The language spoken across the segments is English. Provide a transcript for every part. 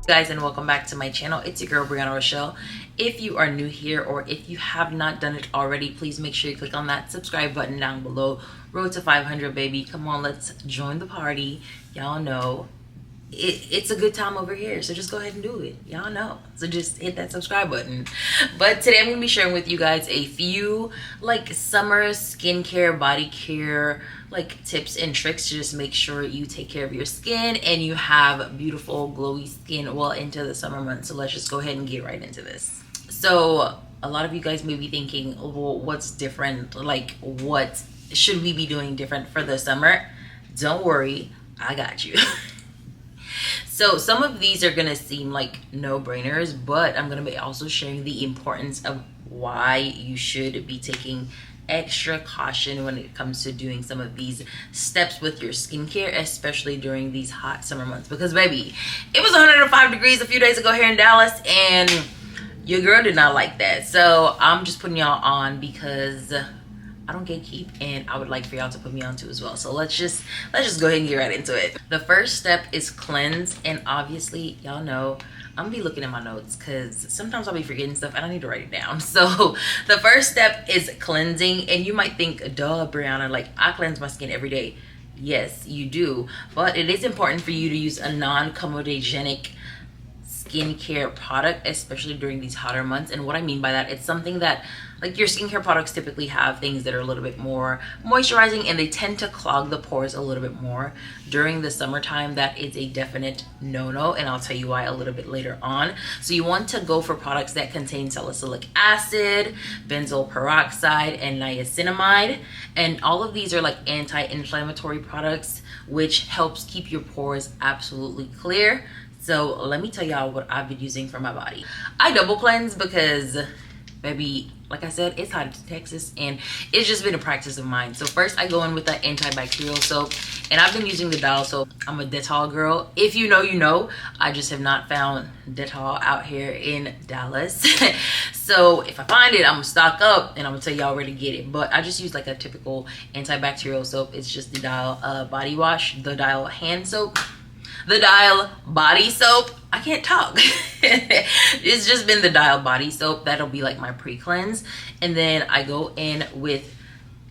Guys, and welcome back to my channel. It's your girl Brianna Rochelle. If you are new here or if you have not done it already, please make sure you click on that subscribe button down below. Road to 500, baby. Come on, let's join the party. Y'all know it's a good time over here, so just go ahead and do it. Y'all know, so just hit that subscribe button. But today I'm gonna be sharing with you guys a few like summer skincare, body care like tips and tricks to just make sure you take care of your skin and you have beautiful glowy skin well into the summer months. So let's just go ahead and get right into this. So a lot of you guys may be thinking, well, what's different? Like, what should we be doing different for the summer? Don't worry, I got you. So some of these are gonna seem like no-brainers, but I'm gonna be also sharing the importance of why you should be taking extra caution when it comes to doing some of these steps with your skincare, especially during these hot summer months. Because baby, it was 105 degrees a few days ago here in Dallas, and your girl did not like that. So I'm just putting y'all on because I don't gatekeep, and I would like for y'all to put me on too as well. So let's just go ahead and get right into it. The first step is cleanse, and obviously y'all know I'm gonna be looking at my notes because sometimes I'll be forgetting stuff and I need to write it down. So the first step is cleansing, and you might think, duh, Brianna, like I cleanse my skin every day. Yes, you do, but it is important for you to use a non-comedogenic skincare product, especially during these hotter months. And what I mean by that, it's something that like your skincare products typically have things that are a little bit more moisturizing, and they tend to clog the pores a little bit more during the summertime. That is a definite no-no, and I'll tell you why a little bit later on. So you want to go for products that contain salicylic acid, benzoyl peroxide, and niacinamide, and all of these are like anti-inflammatory products, which helps keep your pores absolutely clear. So let me tell y'all what I've been using for my body. I double cleanse because, baby, like I said, it's hot in Texas, and it's just been a practice of mine. So first I go in with the antibacterial soap, and I've been using the Dial soap. I'm a Dettol girl. If you know, you know. I just have not found Dettol out here in Dallas. So if I find it, I'm gonna stock up, and I'm gonna tell y'all where to get it. But I just use like a typical antibacterial soap. It's just the Dial body wash, the Dial hand soap, the Dial body soap. I can't talk. It's just been the Dial body soap. That'll be like my pre-cleanse. And then I go in with,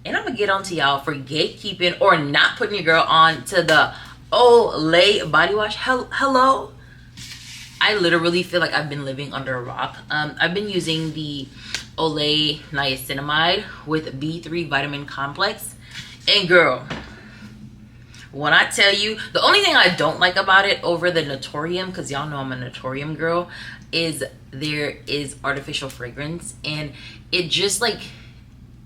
and I'm gonna get onto y'all for gatekeeping or not putting your girl on to the Olay body wash. Hello? I literally feel like I've been living under a rock. I've been using the Olay niacinamide with B3 vitamin complex. And girl, when I tell you, the only thing I don't like about it over the Naturium, because y'all know I'm a Naturium girl, is there is artificial fragrance, and it just like,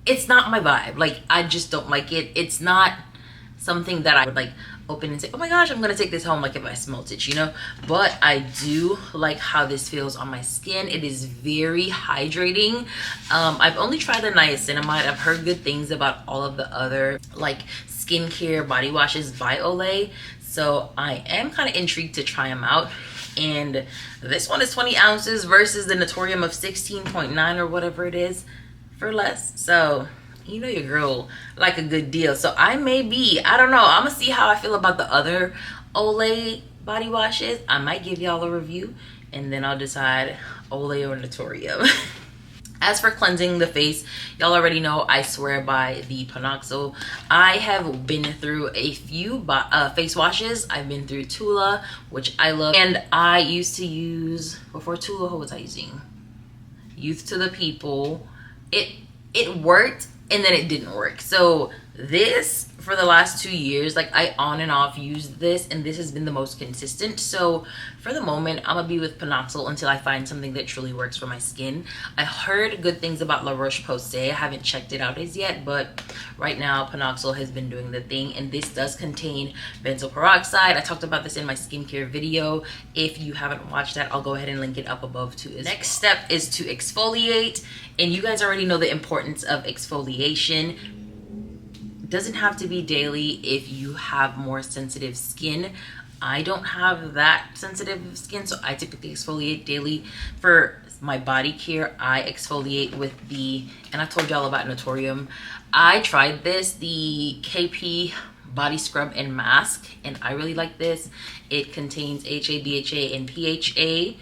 it's not my vibe. Like, I just don't like it. It's not something that I would like open and say, oh my gosh, I'm gonna take this home, like if I smelt it, you know. But I do like how this feels on my skin. It is very hydrating. I've only tried the niacinamide. I've heard good things about all of the other like skincare body washes by Olay, so I am kind of intrigued to try them out. And this one is 20 ounces versus the Naturium of 16.9 or whatever it is for less. So you know your girl like a good deal. So I don't know, I'm gonna see how I feel about the other Olay body washes. I might give y'all a review, and then I'll decide Olay or Naturium. As for cleansing the face, y'all already know I swear by the Panoxyl. I have been through a few face washes. I've been through Tula, which I love, and I used to use, before Tula, what was I using? Youth to the People. It worked, and then it didn't work. So this, for the last 2 years, like I on and off used this, and this has been the most consistent. So for the moment, I'm gonna be with Panoxyl until I find something that truly works for my skin. I heard good things about La Roche-Posay. I haven't checked it out as yet, but right now Panoxyl has been doing the thing, and this does contain benzoyl peroxide. I talked about this in my skincare video. If you haven't watched that, I'll go ahead and link it up above too. Next step is to exfoliate, and you guys already know the importance of exfoliation. Doesn't have to be daily if you have more sensitive skin. I don't have that sensitive skin, so I typically exfoliate daily. For my body care, I exfoliate with the, and I told y'all about Naturium. I tried this, the KP body scrub and mask, and I really like this. It contains HA, DHA, and PHA,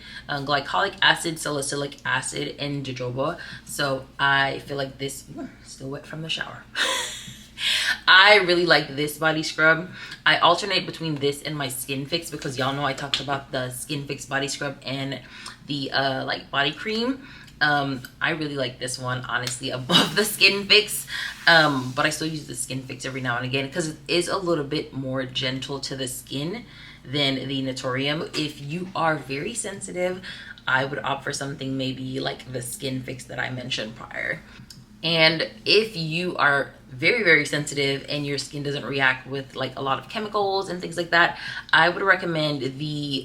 glycolic acid, salicylic acid, and jojoba. So I feel like this, still wet from the shower. I really like this body scrub. I alternate between this and my Skin Fix because y'all know I talked about the Skin Fix body scrub and the like body cream. I really like this one, honestly, above the Skin Fix. But I still use the Skin Fix every now and again because it is a little bit more gentle to the skin than the Naturium. If you are very sensitive, I would opt for something maybe like the Skin Fix that I mentioned prior. And if you are very, very sensitive and your skin doesn't react with like a lot of chemicals and things like that, I would recommend the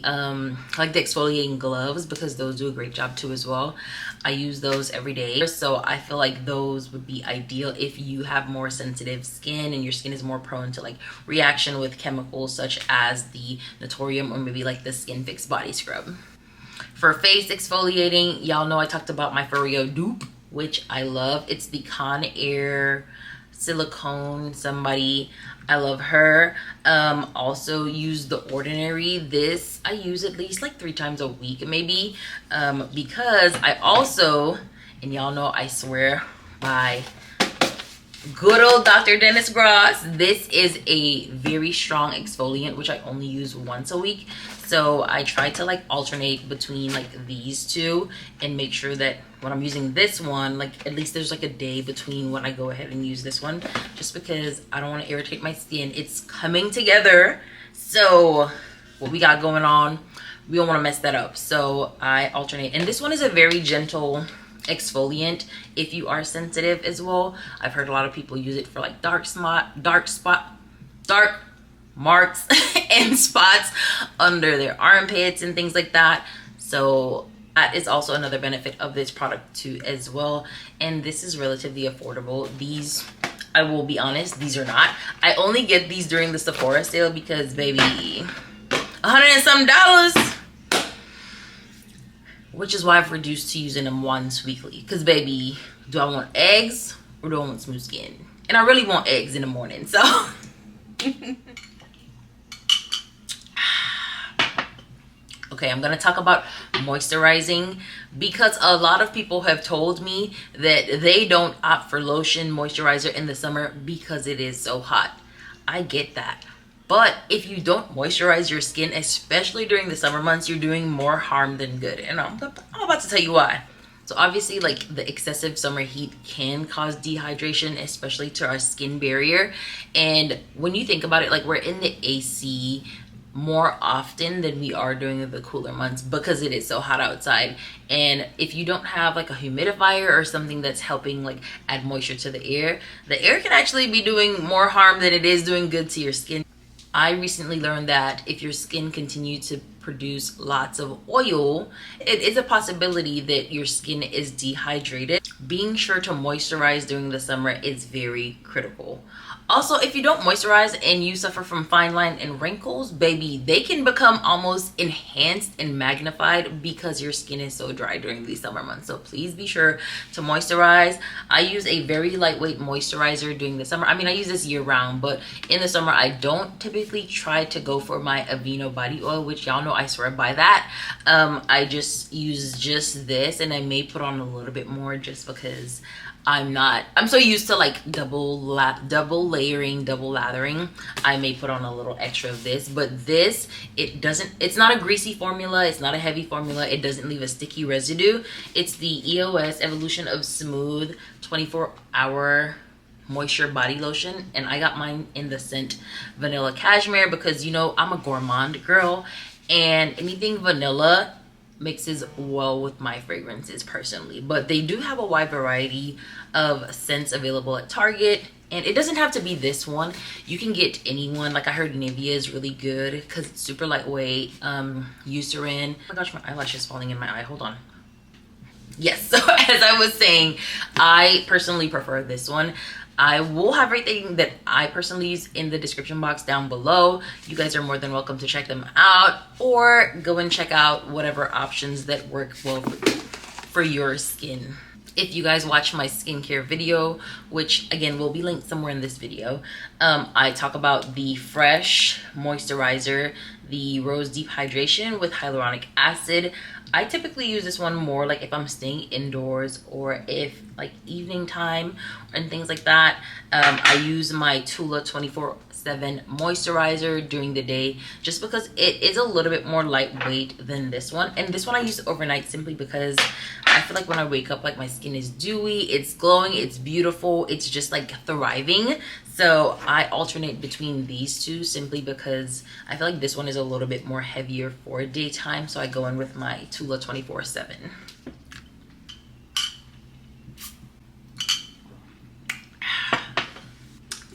like the exfoliating gloves because those do a great job too as well. I use those every day, so I feel like those would be ideal if you have more sensitive skin and your skin is more prone to like reaction with chemicals such as the Naturium or maybe like the Skin Fix body scrub. For face exfoliating, y'all know I talked about my Foreo dupe, which I love. It's the Conair silicone somebody. I love her. Also use the Ordinary. This I use at least like 3 times a week maybe, because I also, and y'all know I swear by good old Dr. Dennis Gross, this is a very strong exfoliant which I only use once a week. So I try to like alternate between like these two and make sure that when I'm using this one, like at least there's like a day between when I go ahead and use this one, just because I don't want to irritate my skin. It's coming together, so what we got going on, we don't want to mess that up. So I alternate, and this one is a very gentle exfoliant if you are sensitive as well. I've heard a lot of people use it for like dark marks and spots under their armpits and things like that. So that is also another benefit of this product too as well. And this is relatively affordable. These, I will be honest, these are not. I only get these during the Sephora sale because baby, $100 and some, which is why I've reduced to using them once weekly. Because baby, do I want eggs or do I want smooth skin? And I really want eggs in the morning, so okay, I'm gonna talk about moisturizing because a lot of people have told me that they don't opt for lotion moisturizer in the summer because it is so hot. I get that. But if you don't moisturize your skin, especially during the summer months, you're doing more harm than good. And I'm about to tell you why. So obviously, like, the excessive summer heat can cause dehydration, especially to our skin barrier. And when you think about it, like, we're in the AC more often than we are during the cooler months because it is so hot outside. And if you don't have like a humidifier or something that's helping like add moisture to the air can actually be doing more harm than it is doing good to your skin. I recently learned that if your skin continues to produce lots of oil, it is a possibility that your skin is dehydrated. Being sure to moisturize during the summer is very critical. Also, if you don't moisturize and you suffer from fine line and wrinkles, baby, they can become almost enhanced and magnified because your skin is so dry during these summer months. So please be sure to moisturize. I use a very lightweight moisturizer during the summer. I mean, I use this year round, but in the summer, I don't typically try to go for my Aveeno body oil, which y'all know I swear by that. I just use just this, and I may put on a little bit more just because I'm so used to like double layering, double lathering. I may put on a little extra of this, but this, it's not a greasy formula. It's not a heavy formula. It doesn't leave a sticky residue. It's the EOS Evolution of Smooth 24-hour moisture body lotion, and I got mine in the scent Vanilla Cashmere because, you know, I'm a gourmand girl and anything vanilla mixes well with my fragrances personally. But they do have a wide variety of scents available at Target, and it doesn't have to be this one. You can get any one. Like, I heard Nivea is really good because it's super lightweight. Eucerin, oh my gosh, my eyelash is falling in my eye, hold on. Yes, so as I was saying, I personally prefer this one. I will have everything that I personally use in the description box down below. You guys are more than welcome to check them out or go and check out whatever options that work well for your skin. If you guys watch my skincare video, which again will be linked somewhere in this video, I talk about the Fresh Moisturizer, the Rose Deep Hydration with hyaluronic acid. I typically use this one more like if I'm staying indoors or if like evening time and things like that. I use my Tula 24/7 moisturizer during the day just because it is a little bit more lightweight than this one. And this one I use overnight simply because I feel like when I wake up, like my skin is dewy, it's glowing, it's beautiful, it's just like thriving. So I alternate between these two simply because I feel like this one is a little bit more heavier for daytime. So I go in with my Tula 24/7.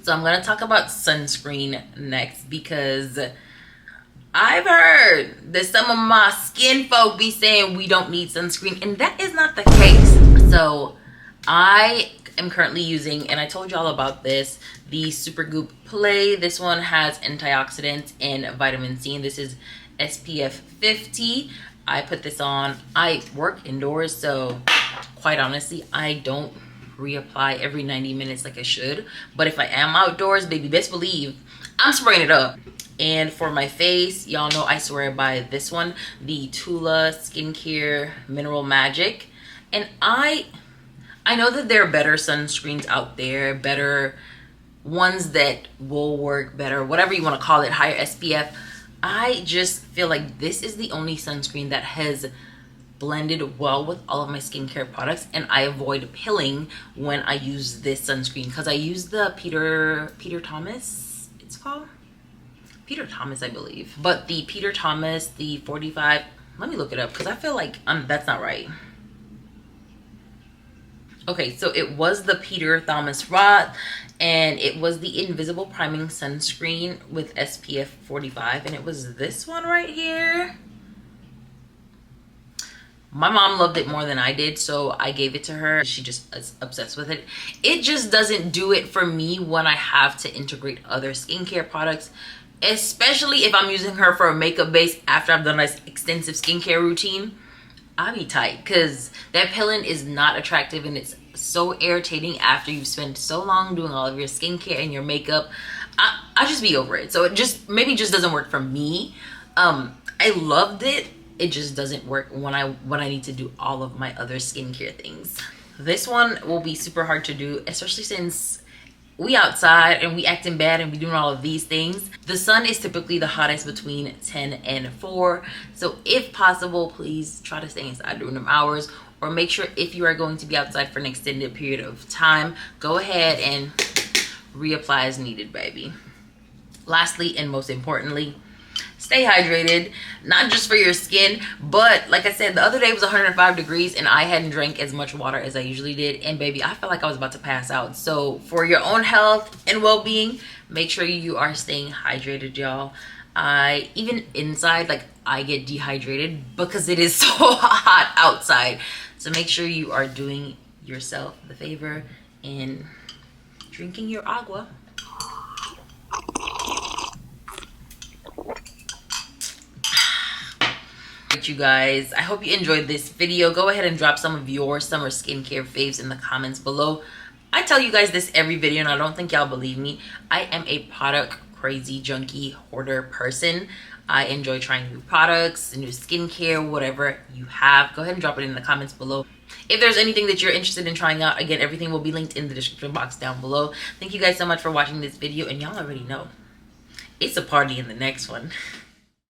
So I'm gonna talk about sunscreen next because I've heard that some of my skin folk be saying we don't need sunscreen, and that is not the case. So I am currently using, and I told y'all about this, the Supergoop Play. This one has antioxidants and vitamin C, and this is SPF 50. I put this on. I work indoors, so quite honestly, I don't reapply every 90 minutes like I should. But if I am outdoors, baby, best believe I'm spraying it up. And for my face, y'all know I swear by this one, the Tula Skincare Mineral Magic. And I know that there are better sunscreens out there, better ones that will work better, whatever you want to call it, higher SPF. I just feel like this is the only sunscreen that has blended well with all of my skincare products, and I avoid pilling when I use this sunscreen because I use the Peter Thomas, it's called Peter Thomas, I believe. But the Peter Thomas, the 45, let me look it up because I feel like that's not right. Okay, so it was the Peter Thomas Roth, and it was the Invisible Priming Sunscreen with SPF 45, and it was this one right here. My mom loved it more than I did, so I gave it to her. She just is obsessed with it. It just doesn't do it for me when I have to integrate other skincare products, especially if I'm using her for a makeup base after I've done an extensive skincare routine. I'll be tight because that pilling is not attractive, and it's so irritating after you've spent so long doing all of your skincare and your makeup. I just be over it. So it just maybe just doesn't work for me. I loved it. It just doesn't work when I need to do all of my other skincare things. This one will be super hard to do, especially since we outside and we acting bad and we doing all of these things. The sun is typically the hottest between 10 and 4. So if possible, please try to stay inside during them hours, or make sure if you are going to be outside for an extended period of time, go ahead and reapply as needed, baby. Lastly, and most importantly, stay hydrated, not just for your skin, but like I said, the other day was 105 degrees and I hadn't drank as much water as I usually did, and baby, I felt like I was about to pass out. So for your own health and well-being, make sure you are staying hydrated, y'all. Even inside, like, I get dehydrated because it is so hot outside. So make sure you are doing yourself the favor and drinking your agua. You guys, I hope you enjoyed this video. Go ahead and drop some of your summer skincare faves in the comments below. I tell you guys this every video and I don't think y'all believe me. I am a product crazy junkie hoarder person. I enjoy trying new products, new skincare, whatever you have. Go ahead and drop it in the comments below. If there's anything that you're interested in trying out, again, everything will be linked in the description box down below. Thank you guys so much for watching this video, and y'all already know it's a party in the next one.